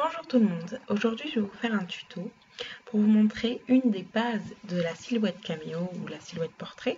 Bonjour tout le monde, aujourd'hui je vais vous faire un tuto pour vous montrer une des bases de la silhouette caméo ou la silhouette portrait.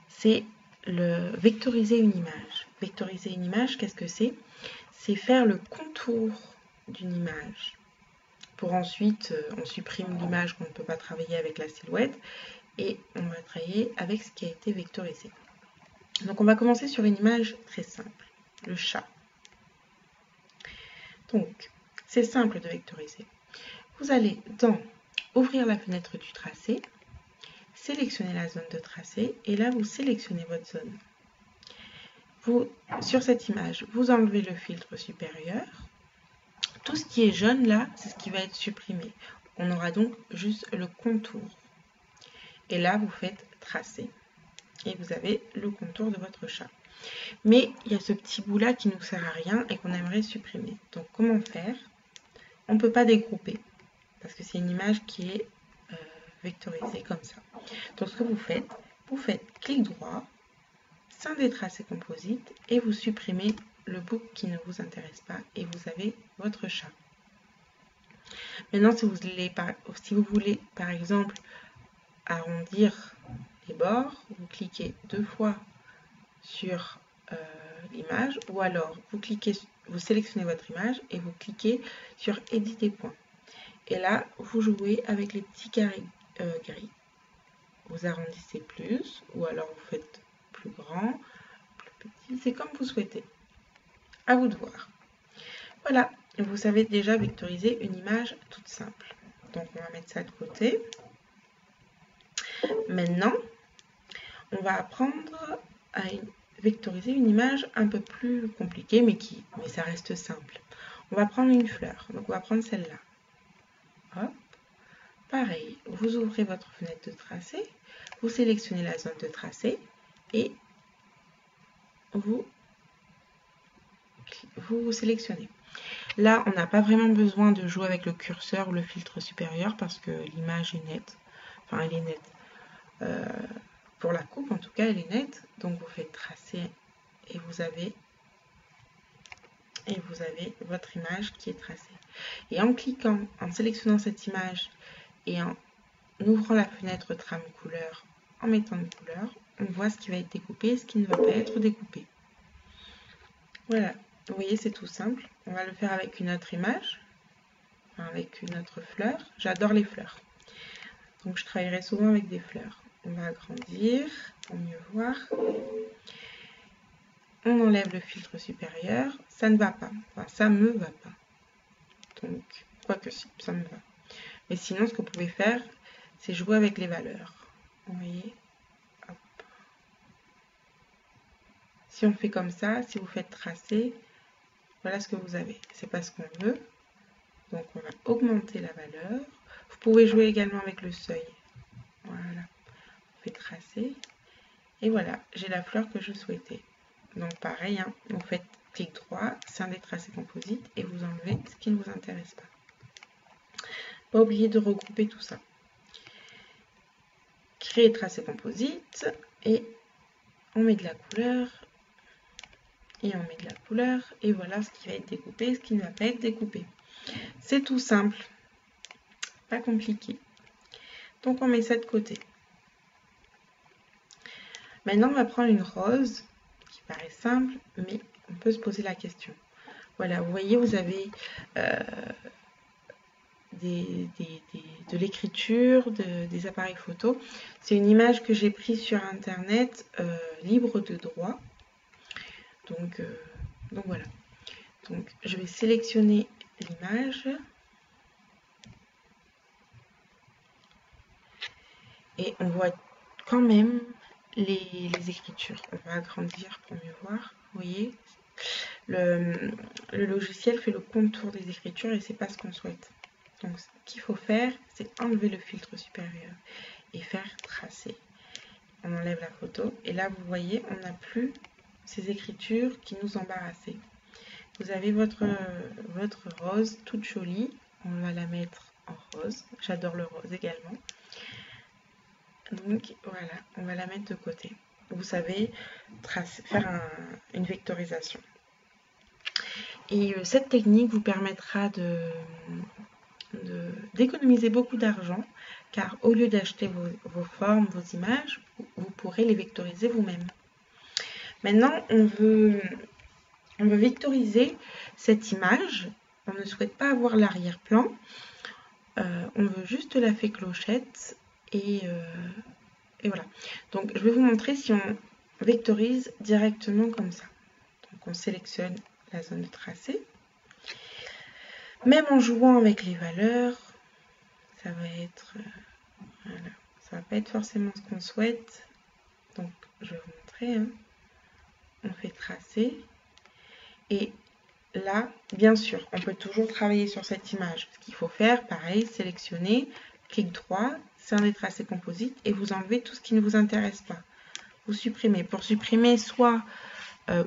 C'est le vectoriser une image. Vectoriser une image, qu'est-ce que c'est? C'est faire le contour d'une image. Pour ensuite, on supprime l'image qu'on ne peut pas travailler avec la silhouette et on va travailler avec ce qui a été vectorisé. Donc on va commencer sur une image très simple, le chat. Donc, c'est simple de vectoriser. Vous allez dans ouvrir la fenêtre du tracé, sélectionner la zone de tracé et là vous sélectionnez votre zone. Sur cette image, vous enlevez le filtre supérieur. Tout ce qui est jaune là, c'est ce qui va être supprimé. On aura donc juste le contour. Et là, vous faites tracer. Et vous avez le contour de votre chat. Mais il y a ce petit bout là qui ne nous sert à rien et qu'on aimerait supprimer. Donc comment faire? On ne peut pas dégrouper parce que c'est une image qui est vectorisée comme ça. Donc ce que vous faites clic droit, scinder tracé composite et vous supprimez le bout qui ne vous intéresse pas et vous avez votre chat. Maintenant si vous voulez par exemple arrondir les bords, vous cliquez 2 fois sur l'image ou alors vous sélectionnez votre image et vous cliquez sur éditer points. Et là, vous jouez avec les petits carrés gris. Vous arrondissez plus ou alors vous faites plus grand, plus petit, c'est comme vous souhaitez. À vous de voir. Voilà, vous savez déjà vectoriser une image toute simple. Donc on va mettre ça de côté. Maintenant, on va apprendre à vectoriser une image un peu plus compliquée, mais ça reste simple. On va prendre une fleur, donc on va prendre celle-là. Hop. Pareil, vous ouvrez votre fenêtre de tracé, vous sélectionnez la zone de tracé et vous sélectionnez. Là, on n'a pas vraiment besoin de jouer avec le curseur ou le filtre supérieur parce que l'image est nette. Enfin, elle est nette. Pour la coupe, en tout cas, elle est nette. Donc, vous faites tracer et vous avez votre image qui est tracée. Et en cliquant, en sélectionnant cette image et en ouvrant la fenêtre trame couleur, en mettant une couleur, on voit ce qui va être découpé et ce qui ne va pas être découpé. Voilà, vous voyez, c'est tout simple. On va le faire avec une autre image, avec une autre fleur. J'adore les fleurs. Donc, je travaillerai souvent avec des fleurs. On va agrandir pour mieux voir. On enlève le filtre supérieur. Ça ne va pas. Enfin, ça me va pas. Donc, quoique si, ça me va. Mais sinon, ce que vous pouvez faire, c'est jouer avec les valeurs. Vous voyez, hop. Si on fait comme ça, si vous faites tracer, voilà ce que vous avez. C'est pas ce qu'on veut. Donc on va augmenter la valeur. Vous pouvez jouer également avec le seuil. Voilà. On fait tracer. Et voilà, j'ai la fleur que je souhaitais. Donc pareil, hein, vous faites clic droit, scinder tracé composite et vous enlevez ce qui ne vous intéresse pas. Pas oublier de regrouper tout ça. Créer tracé composite et on met de la couleur et on met de la couleur et voilà ce qui va être découpé, ce qui ne va pas être découpé. C'est tout simple, pas compliqué. Donc on met ça de côté. Maintenant on va prendre une rose qui paraît simple, mais on peut se poser la question. Voilà, vous voyez, vous avez de l'écriture, des appareils photo. C'est une image que j'ai prise sur internet, libre de droit. Donc voilà. Donc je vais sélectionner l'image. Et on voit quand même les écritures. On va agrandir pour mieux voir. Vous voyez, le logiciel fait le contour des écritures et c'est pas ce qu'on souhaite. Donc ce qu'il faut faire, c'est enlever le filtre supérieur et faire tracer. On enlève la photo et là vous voyez, on n'a plus ces écritures qui nous embarrassaient. Vous avez votre rose toute jolie. On va la mettre en rose. J'adore le rose également. Donc voilà, on va la mettre de côté. Vous savez faire une vectorisation. Et cette technique vous permettra d'économiser beaucoup d'argent, car au lieu d'acheter vos formes, vos images, vous pourrez les vectoriser vous-même. Maintenant, on veut vectoriser cette image. On ne souhaite pas avoir l'arrière-plan. On veut juste la fée clochette. Et voilà. Donc, je vais vous montrer si on vectorise directement comme ça. Donc, on sélectionne la zone de tracé. Même en jouant avec les valeurs, ça va être... voilà. Ça va pas être forcément ce qu'on souhaite. Donc, je vais vous montrer. Hein. On fait tracer. Et là, bien sûr, on peut toujours travailler sur cette image. Ce qu'il faut faire, pareil, sélectionner, clic droit, c'est un des tracés composites et vous enlevez tout ce qui ne vous intéresse pas. Vous supprimez. Pour supprimer, soit,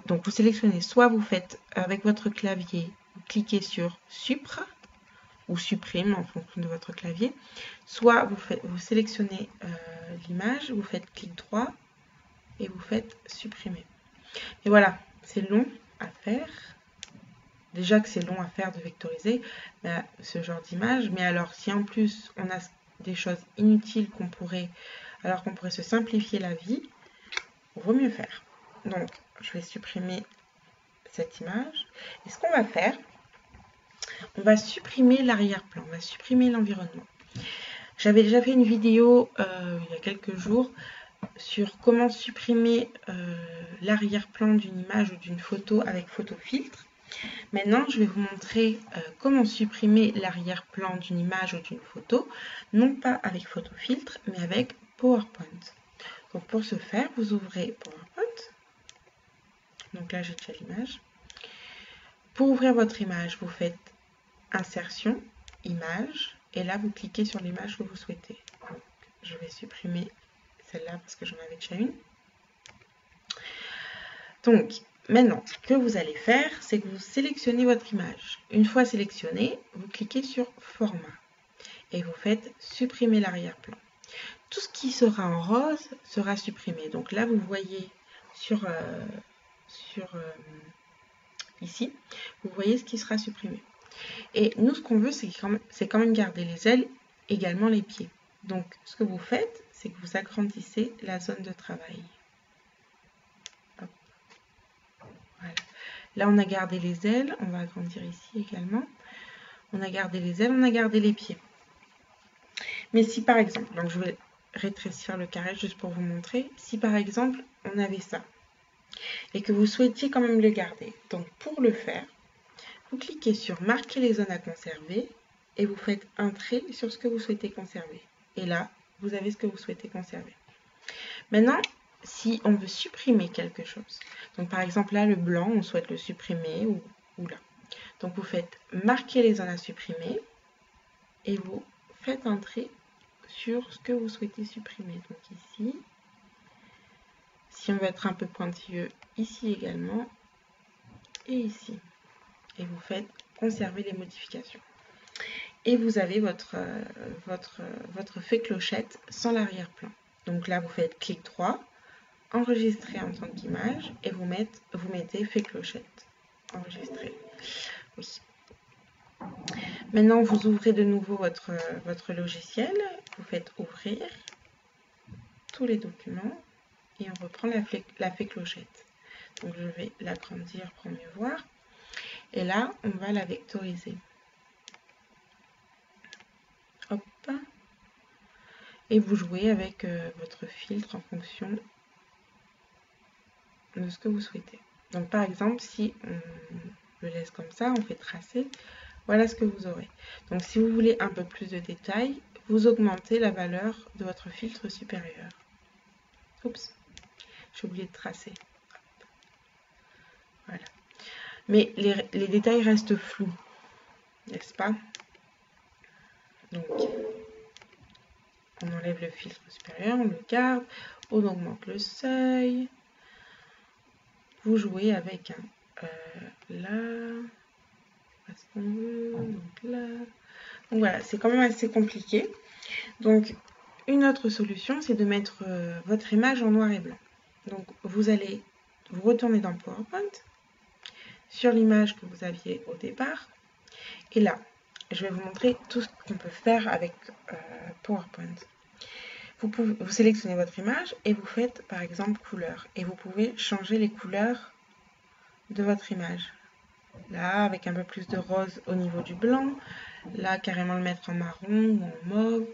donc vous sélectionnez, soit vous faites avec votre clavier, vous cliquez sur Supr ou Supprime en fonction de votre clavier, soit vous sélectionnez l'image, vous faites clic droit et vous faites Supprimer. Et voilà, c'est long à faire. Déjà que c'est long à faire de vectoriser ce genre d'image, mais alors si en plus on a des choses inutiles qu'on pourrait se simplifier la vie, il vaut mieux faire. Donc je vais supprimer cette image. Et ce qu'on va faire, on va supprimer l'arrière-plan, on va supprimer l'environnement. J'avais déjà fait une vidéo il y a quelques jours sur comment supprimer l'arrière-plan d'une image ou d'une photo avec photofiltre. Maintenant, je vais vous montrer comment supprimer l'arrière-plan d'une image ou d'une photo, non pas avec photofiltre, mais avec PowerPoint. Donc pour ce faire, vous ouvrez PowerPoint. Donc là, j'ai déjà l'image. Pour ouvrir votre image, vous faites Insertion, Image, et là, vous cliquez sur l'image que vous souhaitez. Donc, je vais supprimer celle-là parce que j'en avais déjà une. Donc, maintenant, ce que vous allez faire, c'est que vous sélectionnez votre image. Une fois sélectionnée, vous cliquez sur Format et vous faites Supprimer l'arrière-plan. Tout ce qui sera en rose sera supprimé. Donc là, vous voyez ici, vous voyez ce qui sera supprimé. Et nous, ce qu'on veut, c'est quand même garder les ailes, également les pieds. Donc, ce que vous faites, c'est que vous agrandissez la zone de travail. Hop. Voilà. Là, on a gardé les ailes. On va agrandir ici également. On a gardé les ailes, on a gardé les pieds. Mais si par exemple, donc je vais rétrécir le carré juste pour vous montrer, si par exemple, on avait ça, et que vous souhaitiez quand même le garder. Donc pour le faire, vous cliquez sur Marquer les zones à conserver, et vous faites un trait sur ce que vous souhaitez conserver. Et là, vous avez ce que vous souhaitez conserver. Maintenant, si on veut supprimer quelque chose, donc par exemple là, le blanc, on souhaite le supprimer, ou là. Donc vous faites Marquer les zones à supprimer, et vous faites un trait sur ce que vous souhaitez supprimer. Donc ici, si on veut être un peu pointilleux, ici également, et ici. Et vous faites conserver les modifications. Et vous avez votre fée clochette sans l'arrière-plan. Donc là, vous faites clic droit, enregistrer en tant qu'image, et vous mettez fée clochette. Enregistrer. Oui. Maintenant, vous ouvrez de nouveau votre logiciel, vous faites ouvrir tous les documents et on reprend la fée clochette. Donc je vais l'agrandir pour mieux voir. Et là, on va la vectoriser. Hop. Et vous jouez avec votre filtre en fonction de ce que vous souhaitez. Donc par exemple, si on le laisse comme ça, on fait tracer, voilà ce que vous aurez. Donc si vous voulez un peu plus de détails, vous augmentez la valeur de votre filtre supérieur. Oups, j'ai oublié de tracer. Hop. Voilà. Mais les détails restent flous, n'est-ce pas? Donc, on enlève le filtre supérieur, on le garde, on augmente le seuil. Vous jouez avec un là, ce qu'on veut, donc là. Donc voilà, c'est quand même assez compliqué. Donc, une autre solution, c'est de mettre votre image en noir et blanc. Donc, vous allez vous retourner dans PowerPoint, sur l'image que vous aviez au départ. Et là, je vais vous montrer tout ce qu'on peut faire avec PowerPoint. Vous sélectionnez votre image et vous faites par exemple couleur. Et vous pouvez changer les couleurs de votre image. Là, avec un peu plus de rose au niveau du blanc. Là, carrément le mettre en marron ou en mauve.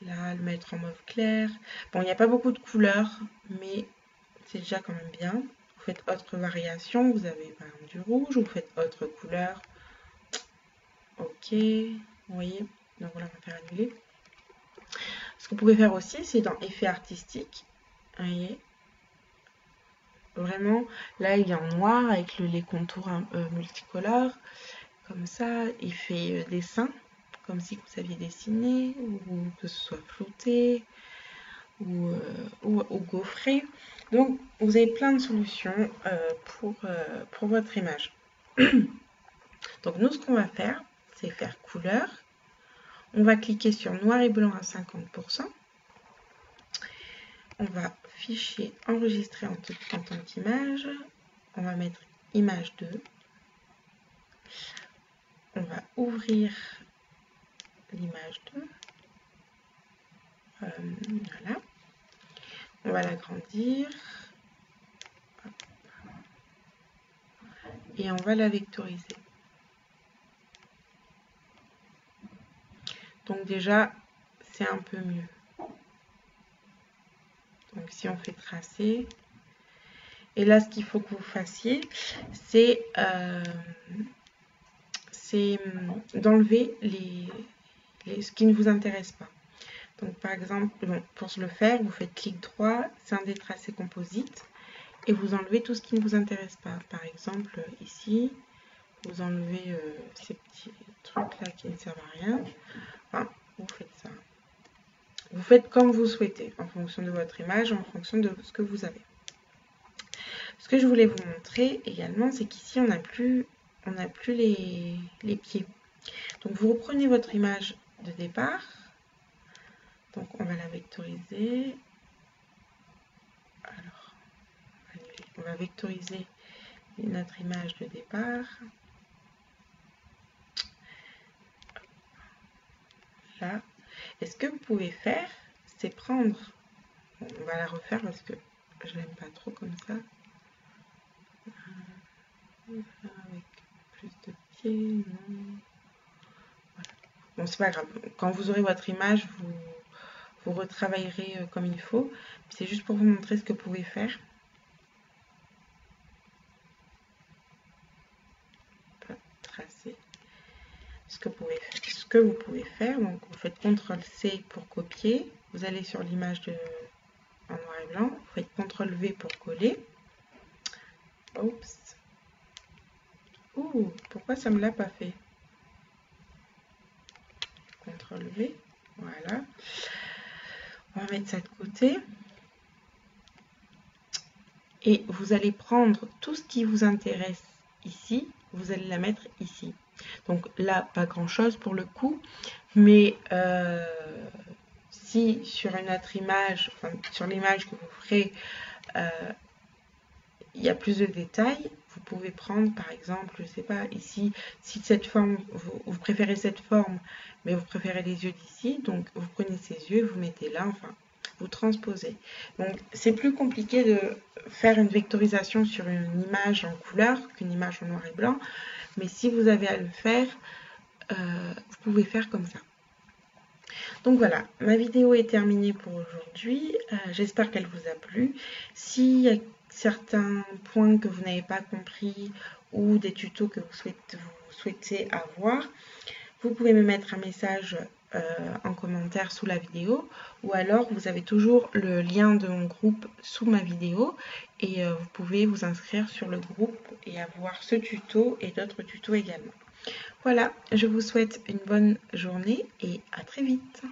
Là, le mettre en mauve clair. Bon, il n'y a pas beaucoup de couleurs, mais c'est déjà quand même bien. Vous faites autre variation. Vous avez par exemple du rouge. Vous faites autre couleur. Ok, vous voyez. Donc voilà, on va faire annuler. Ce que vous pouvez faire aussi, c'est dans effets artistiques. Vous voyez. Vraiment, là il est en noir avec les contours multicolores. Comme ça, il fait dessin, comme si vous aviez dessiné, ou que ce soit flouté, ou gaufré. Donc, vous avez plein de solutions pour votre image. Donc, nous, ce qu'on va faire, c'est faire couleur. On va cliquer sur noir et blanc à 50%. On va fichier enregistrer en tant qu'image. On va mettre image 2. On va ouvrir l'image 2. Voilà. On va l'agrandir. Et on va la vectoriser. Donc déjà, c'est un peu mieux. Donc si on fait tracer, et là ce qu'il faut que vous fassiez, c'est d'enlever ce qui ne vous intéresse pas. Donc par exemple, pour le faire, vous faites clic droit, scinder tracé composite, et vous enlevez tout ce qui ne vous intéresse pas. Par exemple, ici, vous enlevez ces petits trucs là qui ne servent à rien. Enfin, vous faites ça. Vous faites comme vous souhaitez, en fonction de votre image, en fonction de ce que vous avez. Ce que je voulais vous montrer également, c'est qu'ici, on n'a plus les pieds. Donc, vous reprenez votre image de départ. Donc, on va la vectoriser. Alors, on va vectoriser notre image de départ. Là. Et ce que vous pouvez faire, c'est prendre... Bon, on va la refaire parce que je l'aime pas trop comme ça. Avec plus de pieds, non. Voilà. Bon, c'est pas grave. Quand vous aurez votre image, vous retravaillerez comme il faut. C'est juste pour vous montrer ce que vous pouvez faire. Tracer ce que vous pouvez faire. Donc, vous faites CTRL-C pour copier. Vous allez sur l'image en noir et blanc. Vous faites CTRL-V pour coller. Oups. Ouh, pourquoi ça ne me l'a pas fait? CTRL-V. Voilà. On va mettre ça de côté. Et vous allez prendre tout ce qui vous intéresse ici, vous allez la mettre ici. Donc là, pas grand chose pour le coup, mais si sur une autre image, enfin, sur l'image que vous ferez, il y a plus de détails, vous pouvez prendre par exemple, je ne sais pas, ici, si cette forme, vous préférez cette forme, mais vous préférez les yeux d'ici, donc vous prenez ces yeux, vous mettez là, enfin, vous transposez. Donc c'est plus compliqué de faire une vectorisation sur une image en couleur qu'une image en noir et blanc, mais si vous avez à le faire, vous pouvez faire comme ça. Donc voilà, ma vidéo est terminée pour aujourd'hui. J'espère qu'elle vous a plu. S'il y a certains points que vous n'avez pas compris ou des tutos que vous souhaitez avoir, vous pouvez me mettre un message en commentaire sous la vidéo, ou alors vous avez toujours le lien de mon groupe sous ma vidéo et vous pouvez vous inscrire sur le groupe et avoir ce tuto et d'autres tutos également. Voilà, je vous souhaite une bonne journée et à très vite.